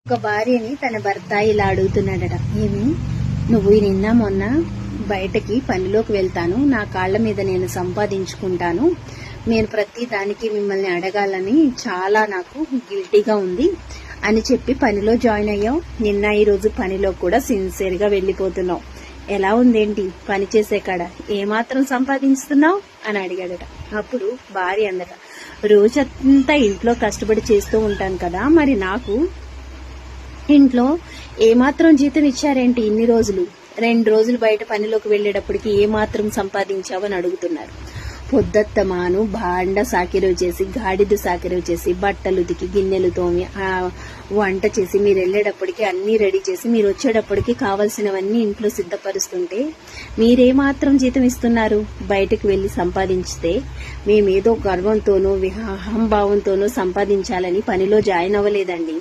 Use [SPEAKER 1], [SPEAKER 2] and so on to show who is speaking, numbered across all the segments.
[SPEAKER 1] ఒక భార్యని తన భర్త ఇలా అడుగుతున్నాడట, ఏమి నువ్వు నిన్న మొన్న బయటకి పనిలోకి వెళ్తాను, నా కాళ్ల మీద నేను సంపాదించుకుంటాను, నేను ప్రతి దానికి మిమ్మల్ని అడగాలని చాలా నాకు గిల్టీగా ఉంది అని చెప్పి పనిలో జాయిన్ అయ్యావు. నిన్న ఈ రోజు పనిలో కూడా సిన్సియర్ గా వెళ్లిపోతున్నావు. ఎలా ఉందేంటి పని చేసే కాడ, ఏమాత్రం సంపాదిస్తున్నావు అని అడిగాడట. అప్పుడు భార్య అందట, రోజంతా ఇంట్లో కష్టపడి చేస్తూ ఉంటాను కదా, మరి నాకు ఇంట్లో ఏమాత్రం జీతం ఇచ్చారేంటి ఇన్ని రోజులు? 2 రోజులు బయట పనిలోకి వెళ్లేటప్పటికి ఏమాత్రం సంపాదించావని అడుగుతున్నారు. పొద్దత్తమాను భాండ సాకిరవు చేసి, గాడిద సాకిరవు చేసి, బట్టలు ఉతికి, గిన్నెలు తోమి, వంట చేసి, మీరు వెళ్లేటప్పటికి అన్ని రెడీ చేసి, మీరు వచ్చేటప్పటికి కావాల్సినవన్నీ ఇంట్లో సిద్ధపరుస్తుంటే మీరేమాత్రం జీతం ఇస్తున్నారు? బయటకు వెళ్లి సంపాదించితే మేమేదో గర్వంతోనూ అహంభావంతోనూ సంపాదించాలని పనిలో జాయిన్ అవ్వలేదండి.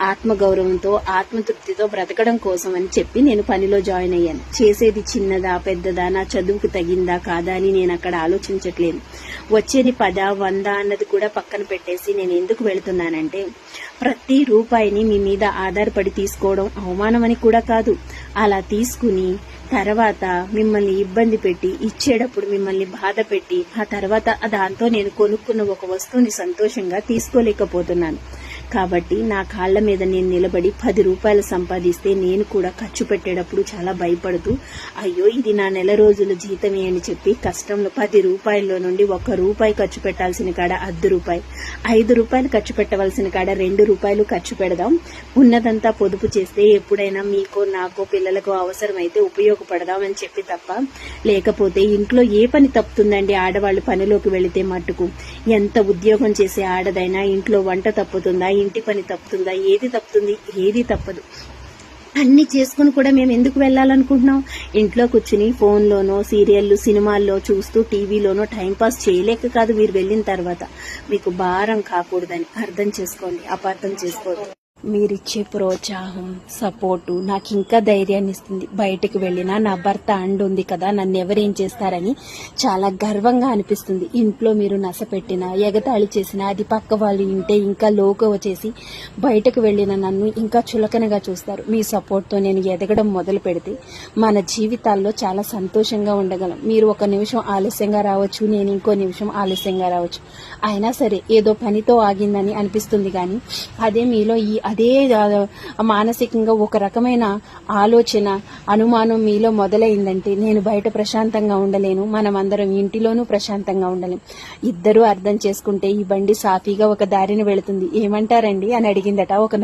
[SPEAKER 1] ఆత్మగౌరవంతో ఆత్మతృప్తితో బ్రతకడం కోసం అని చెప్పి నేను పనిలో జాయిన్ అయ్యాను. చేసేది చిన్నదా పెద్దదా, నా చదువుకు తగిందా కాదా అని నేను అక్కడ ఆలోచించట్లేదు. వచ్చేది 10, 100 అన్నది కూడా పక్కన పెట్టేసి నేను ఎందుకు వెళుతున్నానంటే, ప్రతి రూపాయిని మీ మీద ఆధారపడి తీసుకోవడం అవమానమని కూడా కాదు. అలా తీసుకుని తర్వాత మిమ్మల్ని ఇబ్బంది పెట్టి, ఇచ్చేటప్పుడు మిమ్మల్ని బాధ పెట్టి, ఆ తర్వాత దాంతో నేను కొనుక్కున్న ఒక వస్తువుని సంతోషంగా తీసుకోలేకపోతున్నాను. కాబట్టి నా కాళ్ల మీద నేను నిలబడి 10 రూపాయలు సంపాదిస్తే నేను కూడా ఖర్చు పెట్టేటప్పుడు చాలా భయపడుతూ, అయ్యో ఇది నా నెల రోజుల జీతమే అని చెప్పి కష్టంలో 10 రూపాయల్లో నుండి 1 రూపాయి ఖర్చు పెట్టాల్సిన కాడ 1/2 రూపాయి, 5 రూపాయలు ఖర్చు పెట్టవలసిన కాడ 2 రూపాయలు ఖర్చు పెడదాం, ఉన్నదంతా పొదుపు చేస్తే ఎప్పుడైనా మీకో నాకో పిల్లలకు అవసరమైతే ఉపయోగపడదాం అని చెప్పి తప్ప, లేకపోతే ఇంట్లో ఏ పని తప్పుతుందండి? ఆడవాళ్లు పనిలోకి వెళితే మట్టుకు ఎంత ఉద్యోగం చేసే ఆడదైనా ఇంట్లో వంట తప్పుతుందా, ఇంటి పని తప్పుతుందా? ఏది తప్పుతుంది? ఏది తప్పదు. అన్ని చేసుకుని కూడా మేము ఎందుకు వెళ్లాలనుకుంటున్నాం? ఇంట్లో కూర్చుని ఫోన్లోనో, సీరియల్లు, సినిమాల్లో చూస్తూ, టీవీలోనో టైంపాస్ చేయలేక కాదు మీరు వెళ్లిన తర్వాత. మీకు భారం కాకూడదని అర్థం చేసుకోండి, అపార్థం చేసుకోండి. మీరిచ్చే ప్రోత్సాహం, సపోర్టు నాకు ఇంకా ధైర్యాన్ని ఇస్తుంది. బయటకు వెళ్ళినా నా భర్త అండుంది కదా, నన్ను ఎవరేం చేస్తారని చాలా గర్వంగా అనిపిస్తుంది. ఇంట్లో మీరు నసపెట్టినా, ఎగతాళి చేసినా అది పక్క వాళ్ళు ఇంటే ఇంకా లోకవ చేసి బయటకు వెళ్ళిన నన్ను ఇంకా చులకనగా చూస్తారు. మీ సపోర్ట్తో నేను ఎదగడం మొదలు పెడితే మన జీవితాల్లో చాలా సంతోషంగా ఉండగలం. మీరు 1 నిమిషం ఆలస్యంగా రావచ్చు, నేను ఇంకో నిమిషం ఆలస్యంగా రావచ్చు, అయినా సరే ఏదో పనితో ఆగిందని అనిపిస్తుంది. కానీ అదే మీలో అదే మానసికంగా ఒక రకమైన ఆలోచన, అనుమానం మీలో మొదలైందంటే నేను బయట ప్రశాంతంగా ఉండలేను, మనమందరం ఇంటిలోనూ ప్రశాంతంగా ఉండలేం. ఇద్దరూ అర్థం చేసుకుంటే ఈ బండి సాఫీగా ఒక దారిని వెళుతుంది. ఏమంటారండి అని అడిగిందట ఒక